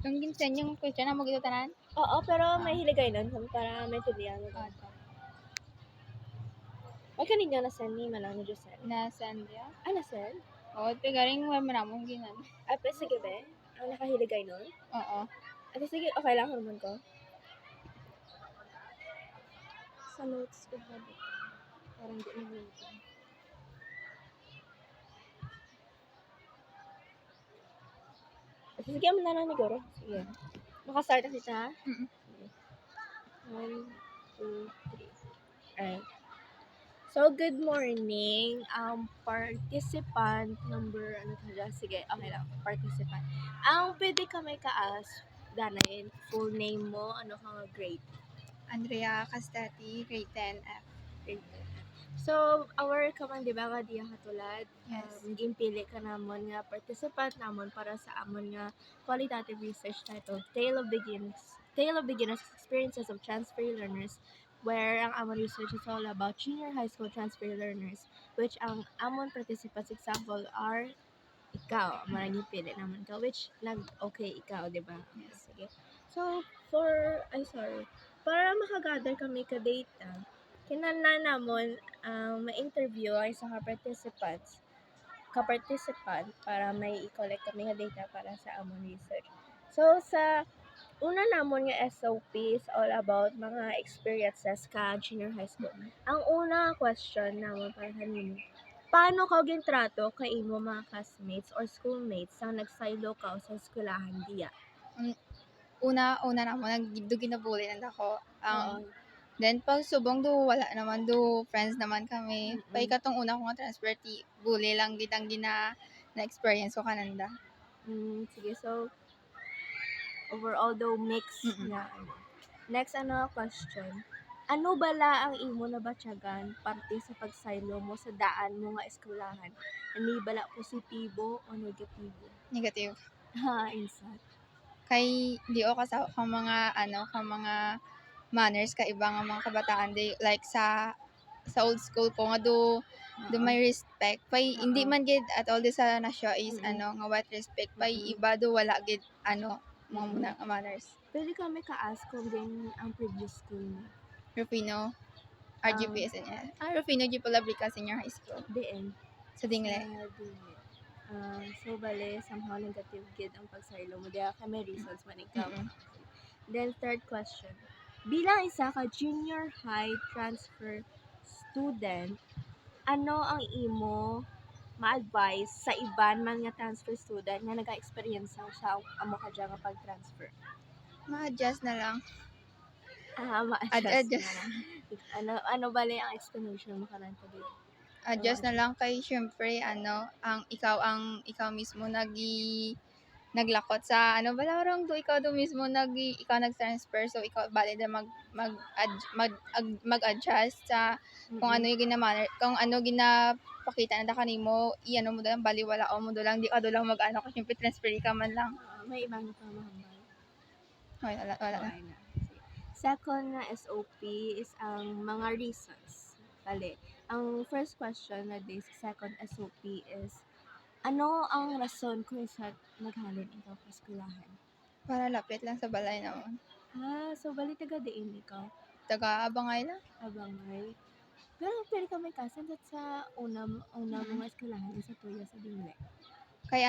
Yung ginsen yung question na mo gito tanan? Oo, pero may hiligay nun para may tulian mo. Ay, kanina na-send ni Malang na Josel. Na-send ya? Na-send? Oo, galing wala mo namong ginan. Pero sige be, ang nakahiligay nun? Oo. Ate, sige, okay lang naman ko. Sa notes ko ba dito? Parang di nag-note. Ate, sige, mo na lang siguro. Sige. Makastart na kita, ha? Mm. 1, 2, 3. Alright. So, good morning. Participant number, sige, okay lang. Participant. Ang pwede kami ka-ask, Danain, full name mo, ano ka grade? Andrea Castati, grade 10F. Grade 10. So, our kaman, di ba, nga diya katulad, Yes. gimpili ka namon nga participant namon para sa amon nga qualitative research titled Tale of Beginners Experiences of Transfer Learners, where ang amon research is all about junior high school transfer learners, which ang amon participants example are ikaw, marang pili naman ka, which okay ikaw, di ba? Yes. Sige. So, para makagather kami ka data, kinahanglan namon ma-interview ay sa ka-participant para may i-collect kami nga data para sa amon research. So, sa una namon nga SOP is all about mga experiences ka junior high school. Ang una question namon para kanino, paano ka gintrato kay imo mga classmates or schoolmates sang nagsaylo ka sa eskwelahan diya? Una na mo, ginabuli na ako. Oo. Then, pag subong wala naman, friends naman kami. Mm-mm. Pa ikatong una ko nga transfer, bully lang gitang na-experience ko kananda. Sige, so, overall mix nga. Next, question. Ano bala ang imo nabatyagan parte sa pagsaylo mo sa daan mo nga eskwelahan? Ani bala positibo o negatibo? Negative. Insat. Kay di o kasawa kang mga manners ka iba nga mga kabataan like sa old school ko nga do may respect pay hindi man gid at all di sa nasyo is nga what respect pay iba do wala gid mga muna nga manners. Pwede kami ka-ask kung din ang previous school mo. Rufino RGPSN. Rufino G. Palabrica Senior High School. DN. Sa Dingle. So, bale, somehow negative gid ang pagsaylo mo. Diya kami reasons man ikaw. Mm-mm. Then, third question. Bilang isa ka junior high transfer student, ano ang imo ma-advise sa iban man nga transfer student nga nag-experience sa amo ka dyan nga pag-transfer? Ma-adjust na lang. Ma-adjust Adjust. na lang. Ano bale ang explanation mo kanan pa dito? Adjust na lang kay syempre ikaw mismo naglakot sa balarang ikaw mismo ikaw nag-transfer so ikaw bali na mag-adjust sa kung ano yung kung ano ginapakita na kanimo mo dalang bali wala mo dalang di ka dalang mag-ano kasi syempre transfer ka man lang. May ibang pa mahambal. Wala na. Second na SOP is ang mga reasons. Bale, ang first question na this second SOP is, ano ang rason kung sa naghalin ikaw sa eskwelahan? Para lapit lang sa balay naman. So bali taga diin ikaw? Taga Abangay lang. Abangay. Pero pwede ka may kasan sa una mga eskwelahan sa tuya sa Dingle. Kay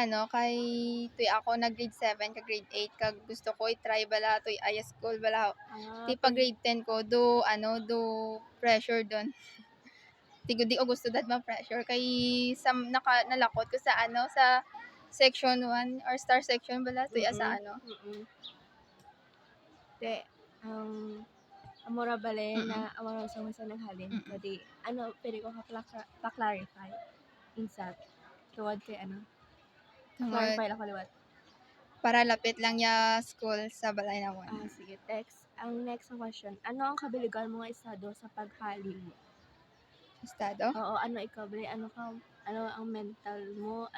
tuy ako nag grade 7 ka grade 8 kag gusto ko i-try bala tuy high school bala. Ti pag grade 10 ko do pressure doon. Di ko gusto that ma-pressure kay nalakot ko sa sa section 1 or star section bala tuy sa De amora bale na amora sa naghalin kadi pwede ko pa-clarify insat tuwad kay clarify lang kaliwat para lapit lang ya school sa balay naman. Sige, ang next question, ano ang kabiligan mo nga estado sa paghalin mo? Estado? Oo, ano ikaw bale, ano ang mental mo,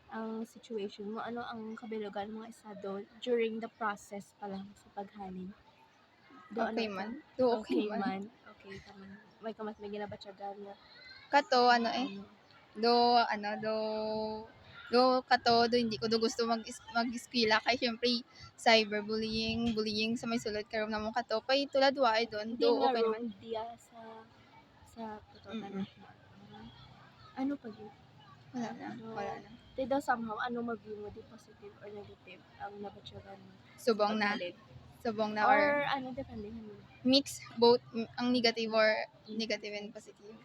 ang situation mo, ano ang kabiligan mo nga estado during the process pa lang sa paghalin? Okay man. Okay man. May kamas may ginabatyagan nga. Kato do Do kato do hindi ko do gusto mag-eskwela kay syempre bullying sa may sulod karon namon kato pay tulad waay don Hindi do nga okay naman. room diya sa katotohanan. Mm. Ano pa yun? Wala na. Di daw somehow, ano mag-view mo, di positive or negative ang nabatyagan mo? Subong na Paghalin? or Or ano, depende mo. mix both ang negative or negative and positive.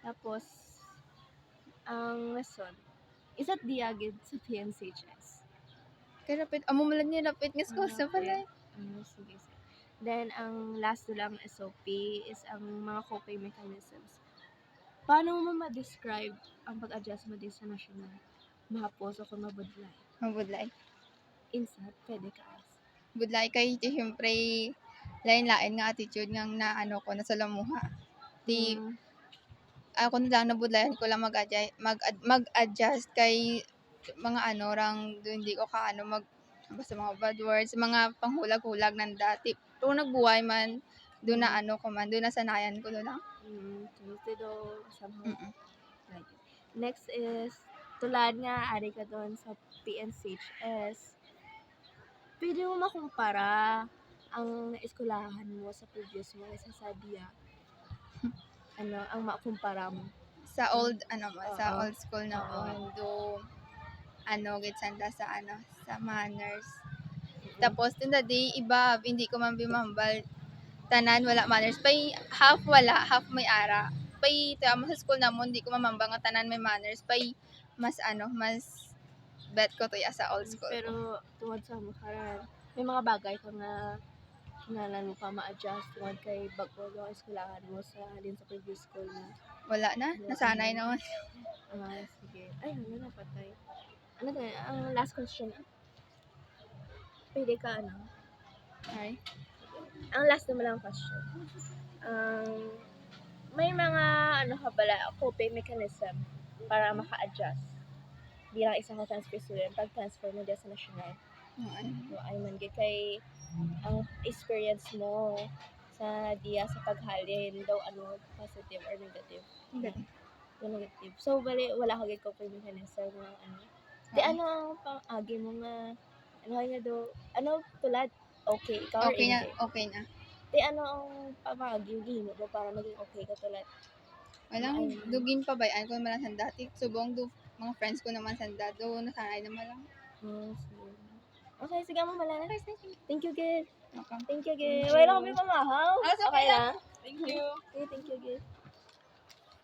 Tapos, ang lesson, isa't diagid sa PNCHS. Kay rapid amo man lang ni rapid nga school sa pala. Sige. Then, ang last na lang SOP is ang mga coping mechanisms. Paano mo ma-describe ang pag-adjust mo din sa national? Mahapos o kung mabudlay? Mabudlay. Insat, pwede ka as. Budlay kay syempre lain-lain nga attitude nga na ano ko na sa lamuha. Di ako na lang nabudlayan ko lang mag-adjust kay mga ano rang do hindi ko kaano basta mga bad words, mga panghulag-hulag ng dati. Pero nagbuhay man, doon na ano ko man, doon na sanayan ko doon lang. So, somehow, Mm. like it. Next is, tulad nga, ari ka doon sa PNCHS, pwede mo makumpara ang eskulahan mo sa previous mo sa DIA. Ano, ang makumpara mo? Sa old sa Oo. old school na do gitsanda sa manners. Tapos in the day iba hindi ko man bimambal tanan wala manners pay half wala half may ara pay tama sa school namon di ko mamamba nga tanan may manners pay mas mas bet ko to sa old school ko. Pero tungod sa mo karan, may mga bagay ka nga kinalan mo pa ma-adjust tungod kay bago yung eskulahan mo sa halin sa previous school na. Wala na nasanay naman. Sige. Ay, ano na patay. Ano na, ang last question. Pwede ka ano? Ay. Ang last naman lang question. May mga ano ka bala, coping mechanism para maka-adjust bilang isang transfer student pag-transfer mo dyan sa national. Ay man kay ang experience mo sa diya sa paghalin daw ano positive or negative. Negative. So bali wala ka gid coping mechanism na ano. Di ano ang pang-agi mo nga ano nga do ano tulad okay ikaw or Okay na, hindi? okay na. Di ano ang pamagi mo ba para maging okay ka tulad? Walang dugin pa bayan ko man sa dati subong do mga friends ko naman sa do nasanay naman lang. Sige. Okay, sige mo malala. Thank you, Gid. Okay. Thank you, Gid. Wala kami mamahaw. Okay Okay lang. lang. Thank you. Okay, thank you, Gid.